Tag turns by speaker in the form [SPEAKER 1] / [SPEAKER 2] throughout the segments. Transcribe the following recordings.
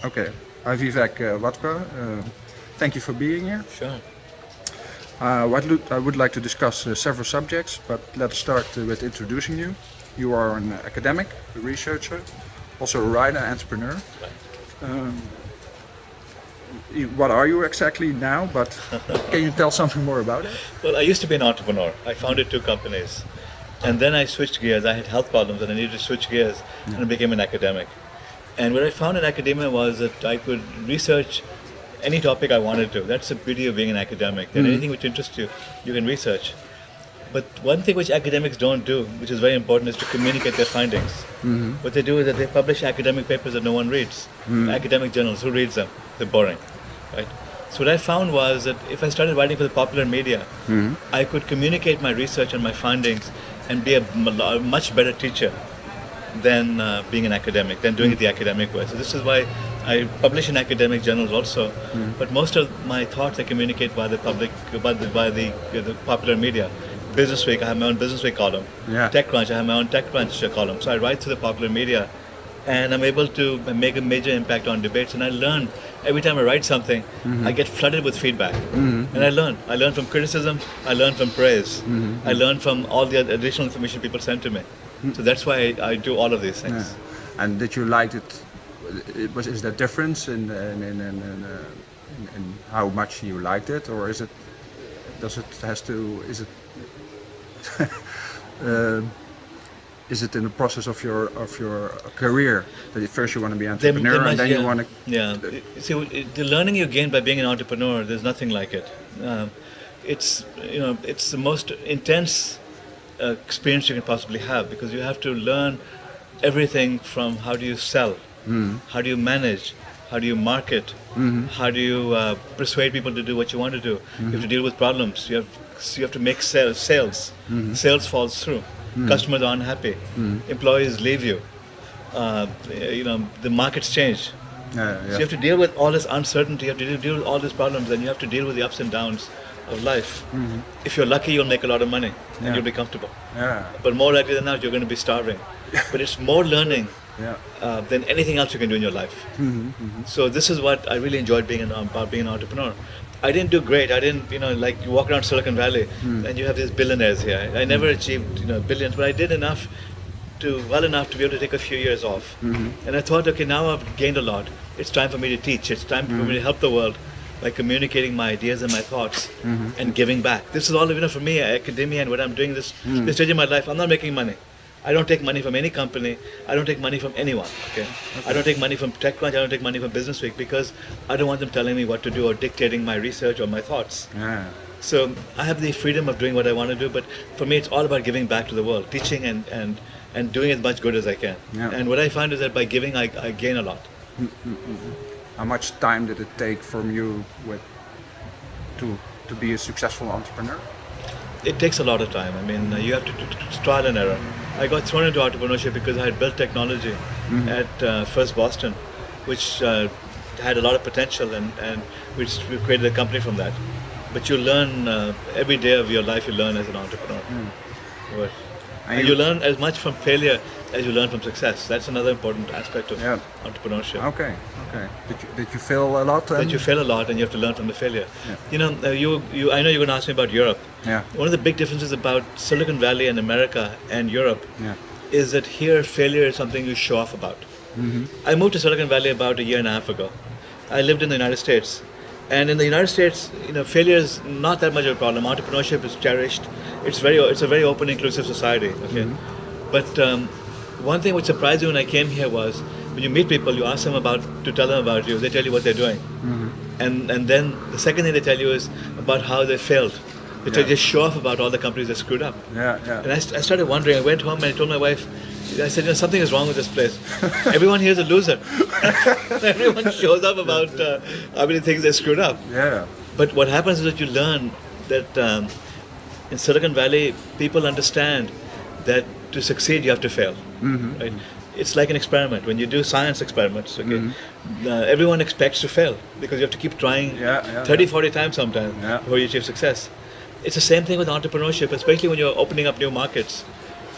[SPEAKER 1] Okay. Hi, Vivek Wadhwa. Thank you for being here.
[SPEAKER 2] Sure.
[SPEAKER 1] I would like to discuss several subjects, but let's start with introducing you. You are an academic, a researcher, also a writer, entrepreneur.
[SPEAKER 2] Right.
[SPEAKER 1] What are you exactly now? But can you tell something more about it?
[SPEAKER 2] Well, I used to be an entrepreneur. I founded 2 companies. And then I switched gears. I had health problems and I needed to switch gears and I became an academic. And what I found in academia was that I could research any topic I wanted to. That's the beauty of being an academic. That anything which interests you, you can research. But one thing which academics don't do, which is very important, is to communicate their findings. What they do is that they publish academic papers that no one reads. Academic journals, who reads them? They're boring, right? So what I found was that if I started writing for the popular media, I could communicate my research and my findings and be a much better teacher than being an academic, than doing it the academic way. So this is why I publish in academic journals also, but most of my thoughts I communicate via the public, by the popular media. Business Week, I have my own Business Week column.
[SPEAKER 1] Yeah.
[SPEAKER 2] TechCrunch, I have my own TechCrunch column. So I write to the popular media, and I'm able to make a major impact on debates. And I learn every time I write something, I get flooded with feedback, and I learn. I learn from criticism. I learn from praise. I learn from all the additional information people send to me. So that's why I do all of these things.
[SPEAKER 1] Yeah. And did you like it? Is there difference in how much you liked it, or is it? Does it has to? Is it? Is it in the process of your career that first you want to be an entrepreneur and then you want to?
[SPEAKER 2] Yeah. See, the learning you gain by being an entrepreneur, there's nothing like it. It's the most intense experience you can possibly have, because you have to learn everything from how do you sell, how do you manage, how do you market, how do you persuade people to do what you want to do. You have to deal with problems. You have to make sales. Sales falls through. Customers are unhappy. Employees leave you. The markets change. So you have to deal with all this uncertainty. You have to deal with all these problems, and you have to deal with the ups and downs of life. If you're lucky, you'll make a lot of money and you'll be comfortable.
[SPEAKER 1] Yeah.
[SPEAKER 2] But more likely than not, you're going to be starving. But it's more learning than anything else you can do in your life. So this is what I really enjoyed about being an entrepreneur. I didn't do great. I didn't, like you walk around Silicon Valley and you have these billionaires here. I never achieved, billions, but I did well enough to be able to take a few years off. And I thought, okay, now I've gained a lot. It's time for me to teach. It's time for me to help the world by communicating my ideas and my thoughts and giving back. This is all, for me, academia and what I'm doing this stage in my life. I'm not making money. I don't take money from any company. I don't take money from anyone. Okay? I don't take money from TechCrunch. I don't take money from Business Week, because I don't want them telling me what to do or dictating my research or my thoughts.
[SPEAKER 1] Yeah.
[SPEAKER 2] So I have the freedom of doing what I want to do, but for me it's all about giving back to the world, teaching and doing as much good as I can.
[SPEAKER 1] Yeah.
[SPEAKER 2] And what I find is that by giving I gain a lot.
[SPEAKER 1] How much time did it take from you to be a successful entrepreneur?
[SPEAKER 2] It takes a lot of time. I mean, you have to do trial and error. I got thrown into entrepreneurship because I had built technology at First Boston, which had a lot of potential, and we created a company from that. But you learn every day of your life. You learn as an entrepreneur, and you learn as much from failure as you learn from success. That's another important aspect of entrepreneurship.
[SPEAKER 1] Okay. Did you fail a lot?
[SPEAKER 2] That you fail a lot, and you have to learn from the failure.
[SPEAKER 1] Yeah.
[SPEAKER 2] I know you're going to ask me about Europe.
[SPEAKER 1] Yeah.
[SPEAKER 2] One of the big differences about Silicon Valley and America and Europe is that here failure is something you show off about. I moved to Silicon Valley about a year and a half ago. I lived in the United States. And in the United States, failure is not that much of a problem. Entrepreneurship is cherished. It's a very open, inclusive society. Okay, but one thing which surprised me when I came here was when you meet people, you ask them to tell them about you. They tell you what they're doing, and then the second thing they tell you is about how they failed. They just show off about all the companies that screwed up. And I started wondering. I went home and I told my wife. I said, something is wrong with this place. Everyone here is a loser. Everyone shows up about how many things they screwed up.
[SPEAKER 1] Yeah.
[SPEAKER 2] But what happens is that you learn that in Silicon Valley, people understand that to succeed, you have to fail. Right? It's like an experiment. When you do science experiments, everyone expects to fail because you have to keep trying 30, 40 times sometimes before you achieve success. It's the same thing with entrepreneurship, especially when you're opening up new markets.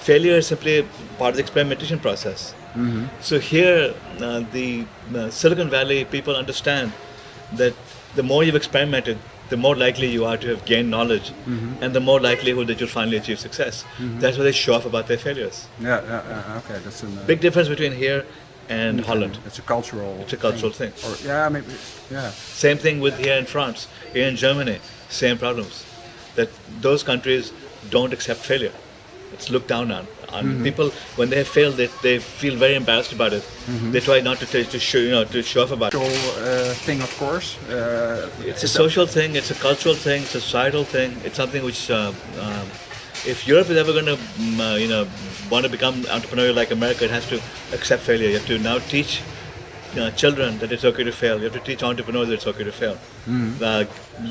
[SPEAKER 2] failure is simply part of the experimentation process. So here, the Silicon Valley people understand that the more you've experimented, the more likely you are to have gained knowledge, and the more likelihood that you'll finally achieve success. That's why they show off about their failures.
[SPEAKER 1] Okay, that's a
[SPEAKER 2] Big difference between here and Holland.
[SPEAKER 1] It's a cultural.
[SPEAKER 2] It's a cultural thing.
[SPEAKER 1] Or maybe. Yeah.
[SPEAKER 2] Same thing with here in France, here in Germany, same problems. That those countries don't accept failure. It's looked down on. People, when they have failed, they feel very embarrassed about it. They try not to show off about it.
[SPEAKER 1] Thing, of course.
[SPEAKER 2] It's a social thing. It's a cultural thing. It's a societal thing. It's something which, if Europe is ever going to, want to become entrepreneurial like America, it has to accept failure. You have to now teach children that it's okay to fail. You have to teach entrepreneurs that it's okay to fail.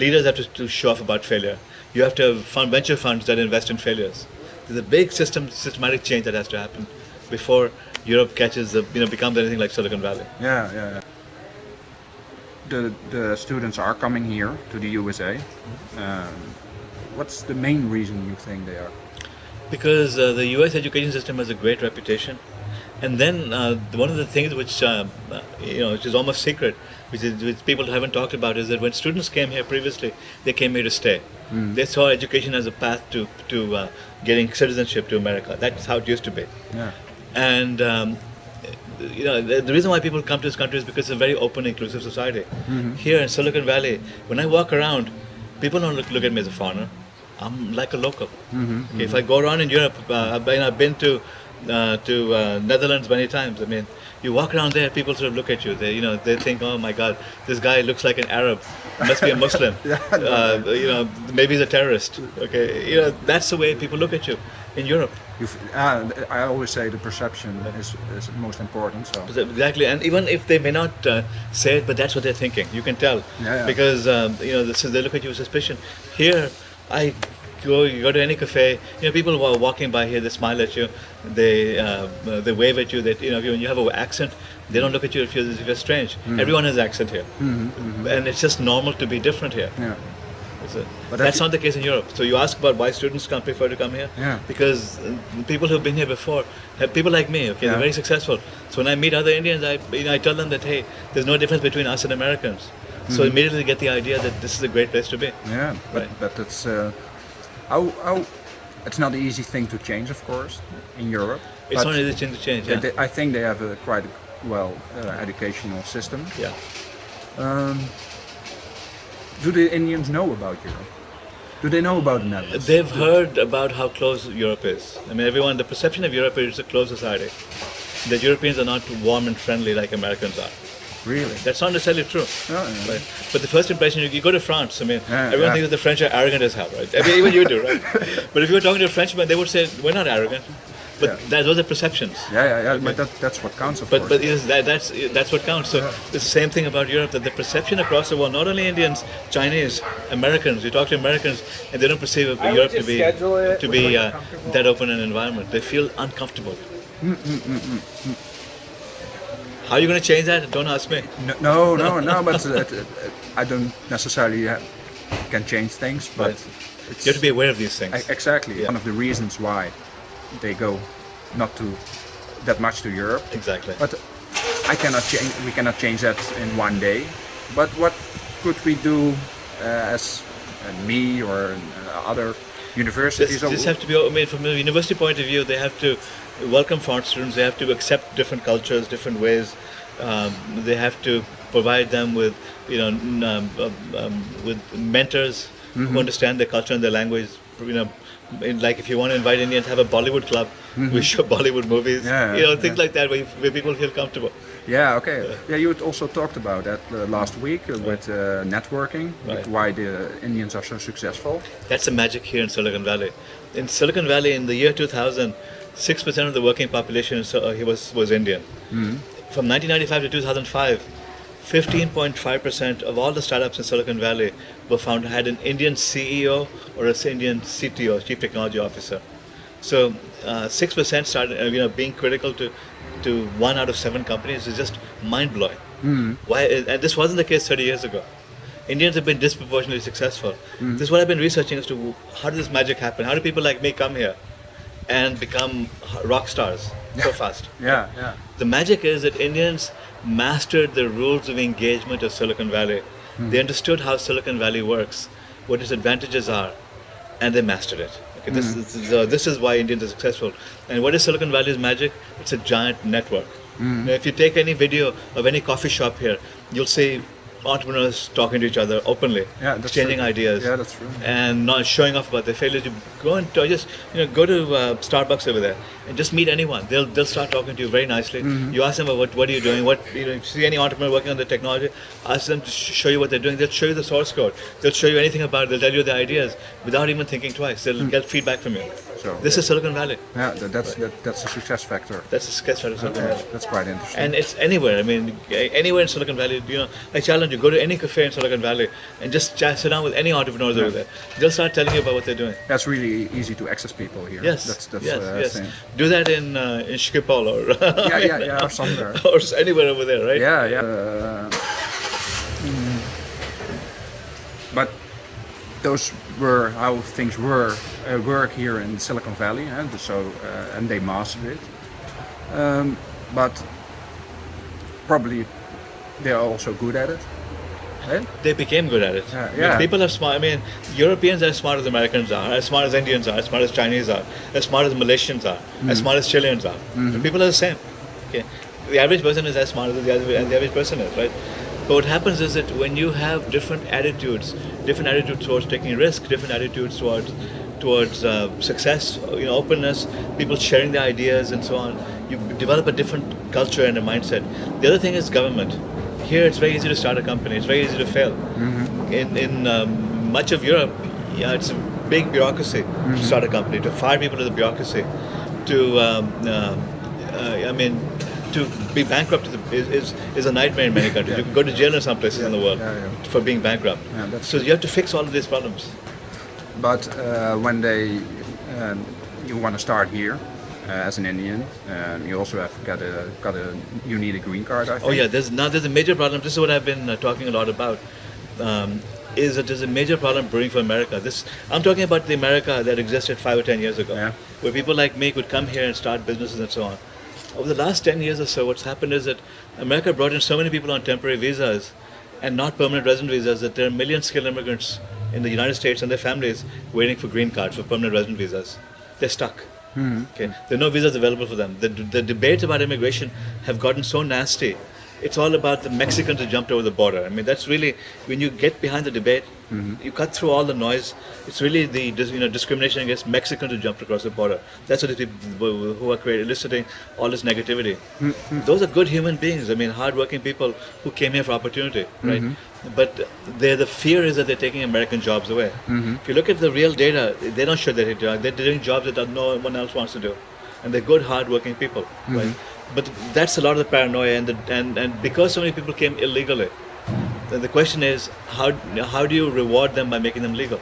[SPEAKER 2] Leaders have to show off about failure. You have to have venture funds that invest in failures. There's a big systematic change that has to happen before Europe becomes anything like Silicon Valley.
[SPEAKER 1] Yeah. The students are coming here to the USA. What's the main reason you think they are?
[SPEAKER 2] Because the US education system has a great reputation. And then one of the things which is almost secret, which people haven't talked about, is that when students came here previously, they came here to stay. They saw education as a path to getting citizenship to America. That's how it used to be.
[SPEAKER 1] Yeah.
[SPEAKER 2] And the reason why people come to this country is because it's a very open, inclusive society. Here in Silicon Valley, when I walk around, people don't look at me as a foreigner. I'm like a local. Okay, if I go around in Europe, I've been to Netherlands many times. I mean, you walk around there, people sort of look at you. They think, oh my God, this guy looks like an Arab. He must be a Muslim. Maybe he's a terrorist. Okay, that's the way people look at you in Europe.
[SPEAKER 1] I always say the perception is most important. So
[SPEAKER 2] Exactly, and even if they may not say it, but that's what they're thinking. You can tell because they look at you with suspicion. Here, you go to any cafe, people who are walking by here, they smile at you, they wave at you. That when you have an accent, they don't look at you if you're strange. Everyone has an accent here, and it's just normal to be different here.
[SPEAKER 1] Yeah.
[SPEAKER 2] But that's not the case in Europe. So you ask about why students prefer to come here?
[SPEAKER 1] Yeah.
[SPEAKER 2] Because people who've been here before, people like me, they're very successful. So when I meet other Indians, I tell them that, hey, there's no difference between us and Americans. So immediately they get the idea that this is a great place to be.
[SPEAKER 1] Yeah, but it's it's not an easy thing to change, of course, in Europe.
[SPEAKER 2] It's not an easy thing to change. Yeah.
[SPEAKER 1] I think they have a quite educational system.
[SPEAKER 2] Yeah.
[SPEAKER 1] Do the Indians know about Europe? Do they know about the Netherlands?
[SPEAKER 2] They've heard about how close Europe is. I mean, the perception of Europe is a closed society. That Europeans are not warm and friendly like Americans are.
[SPEAKER 1] Really?
[SPEAKER 2] That's not necessarily true.
[SPEAKER 1] Yeah.
[SPEAKER 2] Right? But the first impression, you go to France, everyone thinks that the French are arrogant as hell, right? I mean, even you do, right? But if you were talking to a Frenchman, they would say, we're not arrogant. But those are perceptions.
[SPEAKER 1] Yeah. But that's what counts, of course.
[SPEAKER 2] But that's what counts. So it's the same thing about Europe, that the perception across the world, not only Indians, Chinese, Americans, you talk to Americans, and they don't perceive Europe to be that open an environment. They feel uncomfortable. How are you going to change that? Don't ask me.
[SPEAKER 1] No, but I don't necessarily can change things, but
[SPEAKER 2] you have to be aware of these things.
[SPEAKER 1] Exactly. One of the reasons why they go not that much to Europe.
[SPEAKER 2] Exactly.
[SPEAKER 1] But we cannot change that in one day. But what could we do as me or other universities?
[SPEAKER 2] This have to be, from a university point of view, they have to welcome foreign students. They have to accept different cultures, different ways. They have to provide them with, with mentors who understand their culture and their language. Like if you want to invite Indians, have a Bollywood club. We show Bollywood movies. Things like that where people feel comfortable.
[SPEAKER 1] Yeah. Okay. Yeah, you also talked about that last week with networking. Right. Why the Indians are so successful.
[SPEAKER 2] That's the magic here in Silicon Valley. In Silicon Valley, in the year 2000, 6% of the working population was Indian. From 1995 to 2005, 15.5% of all the startups in Silicon Valley had an Indian CEO or an Indian CTO, Chief Technology Officer. So 6% started, being critical to 1 out of 7 companies is just mind-blowing. Why? And this wasn't the case 30 years ago. Indians have been disproportionately successful. This is what I've been researching as to how does this magic happen? How do people like me come here? and become rock stars so fast.
[SPEAKER 1] Yeah, yeah.
[SPEAKER 2] The magic is that Indians mastered the rules of engagement of Silicon Valley. They understood how Silicon Valley works, what its advantages are, and they mastered it. Okay, this is why Indians are successful. And what is Silicon Valley's magic? It's a giant network. Now, if you take any video of any coffee shop here, you'll see entrepreneurs talking to each other openly, exchanging ideas,
[SPEAKER 1] Yeah, that's true.
[SPEAKER 2] and not showing off about their failures. You go and just go to Starbucks over there and just meet anyone. They'll start talking to you very nicely. You ask them about what are you doing, if you see any entrepreneur working on the technology, ask them to show you what they're doing. They'll show you the source code. They'll show you anything about it. They'll tell you the ideas without even thinking twice. They'll get feedback from you.
[SPEAKER 1] So
[SPEAKER 2] This is Silicon Valley.
[SPEAKER 1] yeah, that's a success factor.
[SPEAKER 2] That's a sketch out of Silicon Valley.
[SPEAKER 1] That's quite interesting.
[SPEAKER 2] And it's anywhere. I mean, anywhere in Silicon Valley. I challenge you: go to any cafe in Silicon Valley and just sit down with any entrepreneurs over there. They'll start telling you about what they're doing.
[SPEAKER 1] That's really easy to access people here.
[SPEAKER 2] Yes,
[SPEAKER 1] that's
[SPEAKER 2] yes.
[SPEAKER 1] thing.
[SPEAKER 2] Do that in Schiphol or
[SPEAKER 1] Or somewhere.
[SPEAKER 2] or anywhere over there, right?
[SPEAKER 1] Yeah, yeah. But those were how things work here in Silicon Valley, and and they mastered it. But probably they are also good at it. Eh?
[SPEAKER 2] They became good at it.
[SPEAKER 1] Yeah.
[SPEAKER 2] People are smart. I mean, Europeans are as smart as Americans are, as smart as Indians are, as smart as Chinese are, as smart as Malaysians are, as smart as Chileans are. The people are the same. Okay, the average person is as smart as the average person is, right? But what happens is that when you have different attitudes towards taking risk, different attitudes towards success, openness, people sharing their ideas and so on, you develop a different culture and a mindset. The other thing is government. Here it's very easy to start a company. It's very easy to fail. In much of Europe, it's a big bureaucracy to start a company, to fire people to the bureaucracy, to be bankrupt is a nightmare in many countries. You can go to jail in some places in the world for being bankrupt. So you have to fix all of these problems.
[SPEAKER 1] But when you want to start here as an Indian, you also have you need a green card, I think.
[SPEAKER 2] Oh yeah, there's a major problem. This is what I've been talking a lot about. Is that there's a major problem brewing for America. I'm talking about the America that existed 5 or 10 years ago, where people like me could come here and start businesses and so on. Over the last 10 years or so, what's happened is that America brought in so many people on temporary visas and not permanent resident visas that there are million skilled immigrants in the United States and their families waiting for green cards, for permanent resident visas. They're stuck. Okay, there are no visas available for them. The debates about immigration have gotten so nasty. It's all about the Mexicans who jumped over the border. I mean, that's really, when you get behind the debate, you cut through all the noise. It's really the discrimination against Mexicans who jumped across the border. That's what the people who are eliciting all this negativity. Those are good human beings. I mean, hardworking people who came here for opportunity, right? But the fear is that they're taking American jobs away. If you look at the real data, they don't show that they're doing jobs that no one else wants to do, and they're good, hardworking people, right? But that's a lot of the paranoia, and because so many people came illegally, the question is how do you reward them by making them legal?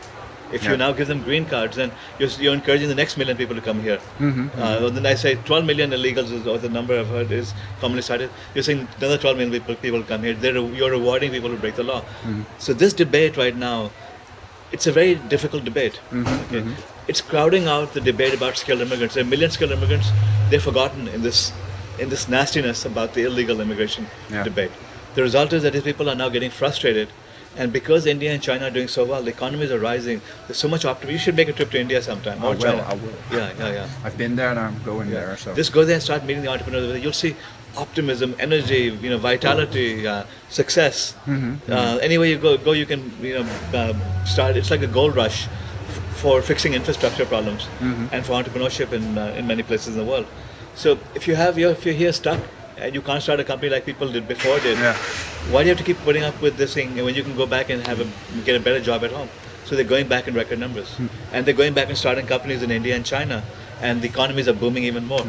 [SPEAKER 2] If you now give them green cards, then you're encouraging the next million people to come here. Then I say 12 million illegals is the number I've heard is commonly cited. You're saying another 12 million people come here. You're rewarding people who break the law. So this debate right now, it's a very difficult debate. Okay? It's crowding out the debate about skilled immigrants. There are million skilled immigrants. They're forgotten in this nastiness about the illegal immigration debate. The result is that these people are now getting frustrated, and because India and China are doing so well, the economies are rising. There's so much optimism. You should make a trip to India sometime. Or China.
[SPEAKER 1] I will.
[SPEAKER 2] Yeah.
[SPEAKER 1] I've been there and I'm going there. So
[SPEAKER 2] Just go there and start meeting the entrepreneurs. You'll see optimism, energy, vitality, success. Anywhere you go, you can start. It's like a gold rush for fixing infrastructure problems and for entrepreneurship in many places in the world. So if you're here stuck and you can't start a company like people did, why do you have to keep putting up with this thing when you can go back and get a better job at home? So they're going back in record numbers, and they're going back and starting companies in India and China, and the economies are booming even more.